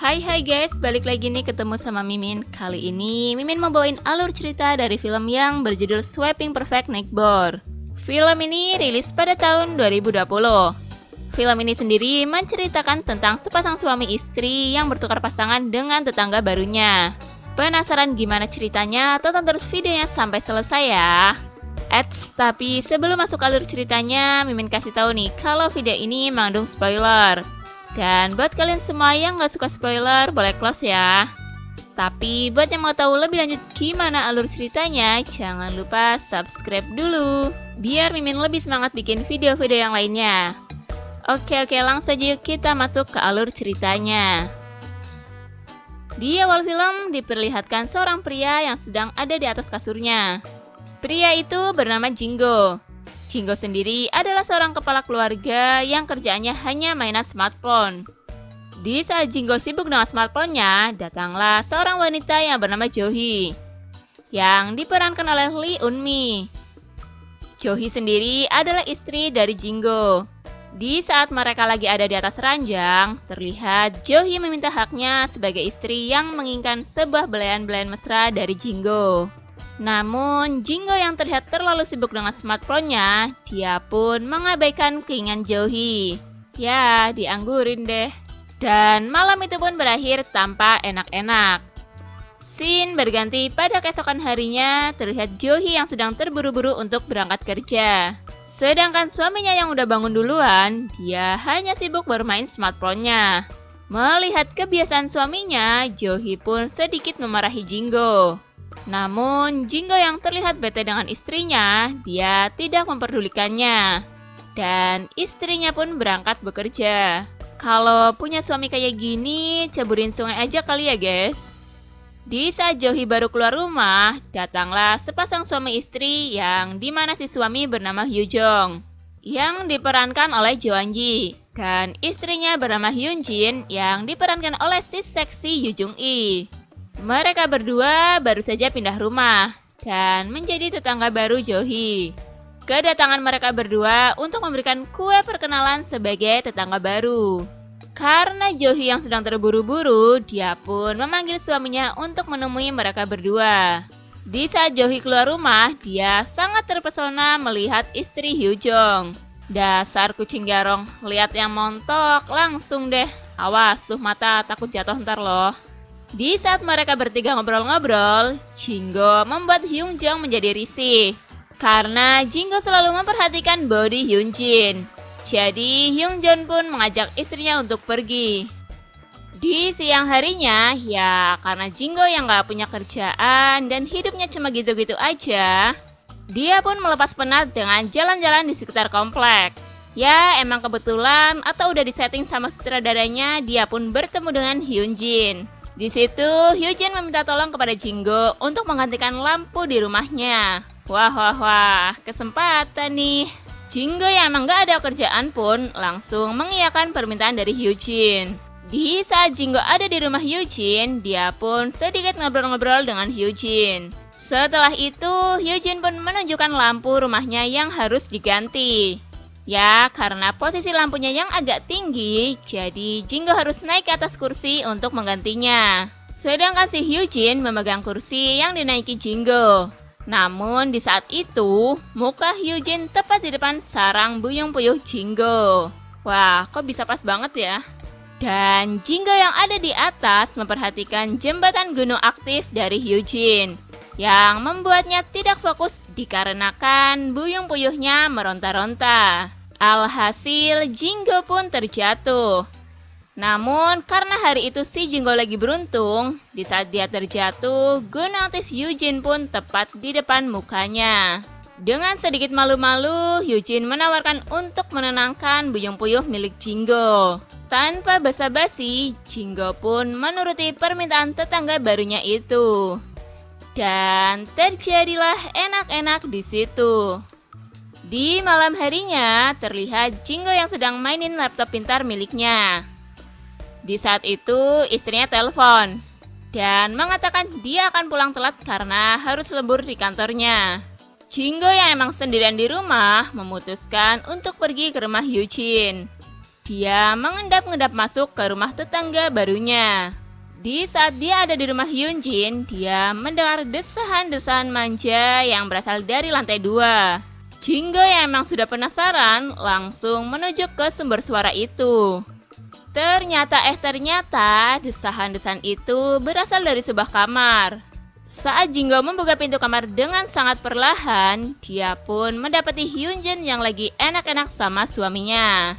Hai guys, balik lagi nih ketemu sama Mimin. Kali ini Mimin mau bawain alur cerita dari film yang berjudul Sweeping Perfect Neighbor. Film ini rilis pada tahun 2020. Film ini sendiri menceritakan tentang sepasang suami istri yang bertukar pasangan dengan tetangga barunya. Penasaran gimana ceritanya? Tonton terus videonya sampai selesai ya. Tapi sebelum masuk alur ceritanya, Mimin kasih tahu nih kalau video ini mengandung spoiler. Dan buat kalian semua yang gak suka spoiler, boleh close ya. Tapi buat yang mau tahu lebih lanjut gimana alur ceritanya, jangan lupa subscribe dulu, biar Mimin lebih semangat bikin video-video yang lainnya. Oke, langsung aja yuk kita masuk ke alur ceritanya. Di awal film diperlihatkan seorang pria yang sedang ada di atas kasurnya. Pria itu bernama Jingo. Jingo sendiri adalah seorang kepala keluarga yang kerjaannya hanya mainan smartphone. Di saat Jingo sibuk dengan smartphone-nya, datanglah seorang wanita yang bernama Johi, yang diperankan oleh Lee Eun-mi. Johi sendiri adalah istri dari Jingo. Di saat mereka lagi ada di atas ranjang, terlihat Johi meminta haknya sebagai istri yang menginginkan sebuah belayan-belayan mesra dari Jingo. Namun, Jingo yang terlihat terlalu sibuk dengan smartphone-nya, dia pun mengabaikan keinginan Johi. Ya, dianggurin deh. Dan malam itu pun berakhir tanpa enak-enak. Scene berganti pada keesokan harinya, terlihat Johi yang sedang terburu-buru untuk berangkat kerja. Sedangkan suaminya yang udah bangun duluan, dia hanya sibuk bermain smartphone-nya. Melihat kebiasaan suaminya, Johi pun sedikit memarahi Jingo. Namun, Jingo yang terlihat bete dengan istrinya, dia tidak memperdulikannya. Dan istrinya pun berangkat bekerja. Kalau punya suami kayak gini, ceburin sungai aja kali ya guys. Di saat Johi baru keluar rumah, datanglah sepasang suami istri yang dimana si suami bernama Hyujong, yang diperankan oleh Jo An-ji. Dan istrinya bernama Hyun Jin yang diperankan oleh si seksi Yoo Jung Lee. Mereka berdua baru saja pindah rumah dan menjadi tetangga baru Johi. Kedatangan mereka berdua untuk memberikan kue perkenalan sebagai tetangga baru. Karena Johi yang sedang terburu-buru, dia pun memanggil suaminya untuk menemui mereka berdua. Di saat Johi keluar rumah, dia sangat terpesona melihat istri Hyujong. Dasar kucing garong, lihat yang montok, langsung deh. Awas, mata takut jatuh ntar loh. Di saat mereka bertiga ngobrol-ngobrol, Jingo membuat Hyunjong menjadi risih. Karena Jingo selalu memperhatikan body Hyunjin. Jadi Hyunjong pun mengajak istrinya untuk pergi. Di siang harinya, ya karena Jingo yang gak punya kerjaan dan hidupnya cuma gitu-gitu aja, dia pun melepas penat dengan jalan-jalan di sekitar komplek. Ya emang kebetulan atau udah disetting sama sutradaranya, dia pun bertemu dengan Hyunjin. Di situ, Hyunjin meminta tolong kepada Jingo untuk menggantikan lampu di rumahnya. Wah, kesempatan nih. Jingo yang emang gak ada kerjaan pun langsung mengiyakan permintaan dari Hyunjin. Di saat Jingo ada di rumah Hyunjin, dia pun sedikit ngobrol-ngobrol dengan Hyunjin. Setelah itu, Hyunjin pun menunjukkan lampu rumahnya yang harus diganti. Ya, karena posisi lampunya yang agak tinggi, jadi Jingo harus naik ke atas kursi untuk menggantinya. Sedangkan si Hyunjin memegang kursi yang dinaiki Jingo. Namun di saat itu, muka Hyunjin tepat di depan sarang buyung puyuh Jingo. Wah, kok bisa pas banget ya? Dan Jingo yang ada di atas memperhatikan jembatan gunung aktif dari Hyunjin, yang membuatnya tidak fokus dikarenakan buyung puyuhnya meronta-ronta. Alhasil Jingo pun terjatuh. Namun karena hari itu si Jingo lagi beruntung, di saat dia terjatuh, gunung aktif Hyunjin pun tepat di depan mukanya. Dengan sedikit malu-malu, Hyunjin menawarkan untuk menenangkan buyung puyuh milik Jingo. Tanpa basa-basi, Jingo pun menuruti permintaan tetangga barunya itu. Dan terjadilah enak-enak di situ. Di malam harinya, terlihat Jingo yang sedang mainin laptop pintar miliknya. Di saat itu, istrinya telepon dan mengatakan dia akan pulang telat karena harus lembur di kantornya. Jingo yang emang sendirian di rumah memutuskan untuk pergi ke rumah Hyunjin. Dia mengendap-endap masuk ke rumah tetangga barunya. Di saat dia ada di rumah Hyunjin, dia mendengar desahan-desahan manja yang berasal dari lantai 2. Jinggo yang emang sudah penasaran langsung menuju ke sumber suara itu. Ternyata desahan-desahan itu berasal dari sebuah kamar. Saat Jinggo membuka pintu kamar dengan sangat perlahan, dia pun mendapati Hyunjin yang lagi enak-enak sama suaminya.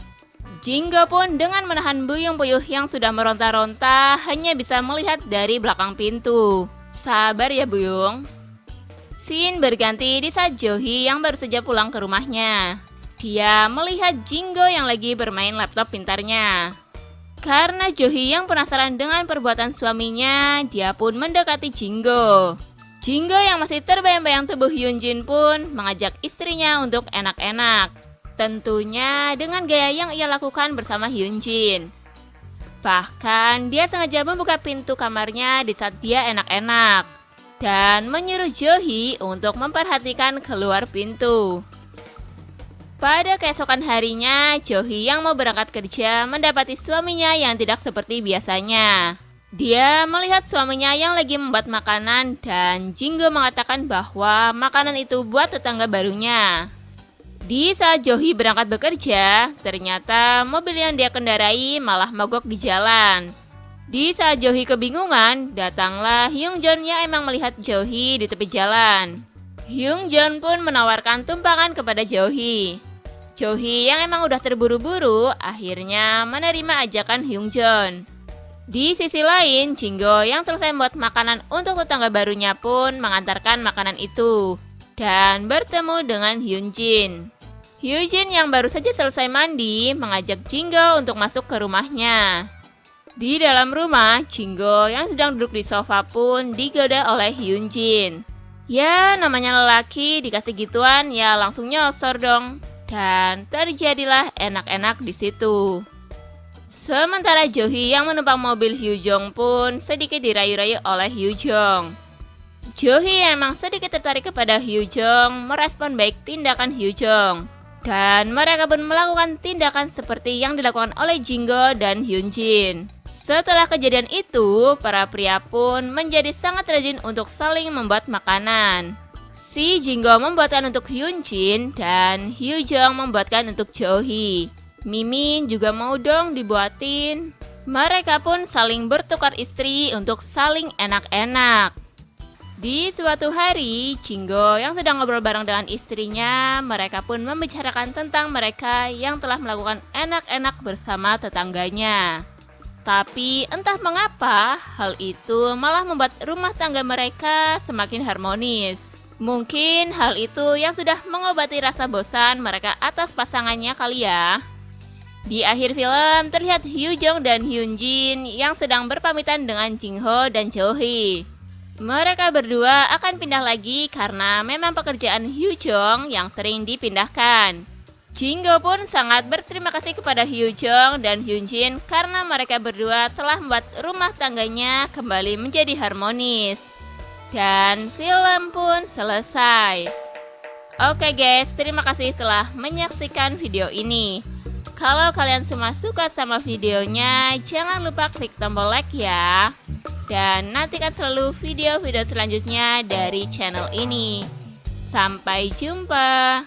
Jinggo pun dengan menahan buyung puyuh yang sudah meronta-ronta hanya bisa melihat dari belakang pintu. Sabar ya buyung. Scene berganti di saat Johi yang baru saja pulang ke rumahnya. Dia melihat Jinggo yang lagi bermain laptop pintarnya. Karena Johi yang penasaran dengan perbuatan suaminya, dia pun mendekati Jinggo. Jinggo yang masih terbayang-bayang tubuh Hyunjin pun mengajak istrinya untuk enak-enak. Tentunya dengan gaya yang ia lakukan bersama Hyunjin. Bahkan dia sengaja membuka pintu kamarnya di saat dia enak-enak dan menyuruh Johi untuk memperhatikan keluar pintu. Pada keesokan harinya, Johi yang mau berangkat kerja mendapati suaminya yang tidak seperti biasanya. Dia melihat suaminya yang lagi membuat makanan dan Jinggo mengatakan bahwa makanan itu buat tetangga barunya. Di saat Johi berangkat bekerja, ternyata mobil yang dia kendarai malah mogok di jalan. Di saat Johi kebingungan, datanglah Hyunjin yang emang melihat Johi di tepi jalan. Hyunjin pun menawarkan tumpangan kepada Johi. Johi yang emang udah terburu-buru akhirnya menerima ajakan Hyunjin. Di sisi lain, Jinggo yang selesai membuat makanan untuk tetangga barunya pun mengantarkan makanan itu dan bertemu dengan Hyunjin. Hyunjin yang baru saja selesai mandi mengajak Jinggo untuk masuk ke rumahnya. Di dalam rumah, Jinggo yang sedang duduk di sofa pun digoda oleh Hyunjin. Ya, namanya lelaki dikasih gituan ya langsung nyosor dong. Dan terjadilah enak-enak di situ. Sementara Johi yang menumpang mobil Hyujong pun sedikit dirayu-rayu oleh Hyujong. Johi emang sedikit tertarik kepada Hyujong, merespon baik tindakan Hyujong. Dan mereka pun melakukan tindakan seperti yang dilakukan oleh Jinggo dan Hyunjin. Setelah kejadian itu, para pria pun menjadi sangat rajin untuk saling membuat makanan. Si Jinggo membuatkan untuk Hyunjin dan Hyujong membuatkan untuk Johi. Mimin juga mau dong dibuatin. Mereka pun saling bertukar istri untuk saling enak-enak. Di suatu hari, Jinggo yang sedang ngobrol bareng dengan istrinya, mereka pun membicarakan tentang mereka yang telah melakukan enak-enak bersama tetangganya. Tapi entah mengapa, hal itu malah membuat rumah tangga mereka semakin harmonis. Mungkin hal itu yang sudah mengobati rasa bosan mereka atas pasangannya kali ya. Di akhir film, terlihat Hyujong dan Hyunjin yang sedang berpamitan dengan Jingho dan Johi. Mereka berdua akan pindah lagi karena memang pekerjaan Hyujong yang sering dipindahkan. Jinggo pun sangat berterima kasih kepada Hyujong dan Hyunjin karena mereka berdua telah membuat rumah tangganya kembali menjadi harmonis. Dan film pun selesai. Oke guys, terima kasih telah menyaksikan video ini. Kalau kalian semua suka sama videonya, jangan lupa klik tombol like ya. Dan nantikan selalu video-video selanjutnya dari channel ini. Sampai jumpa.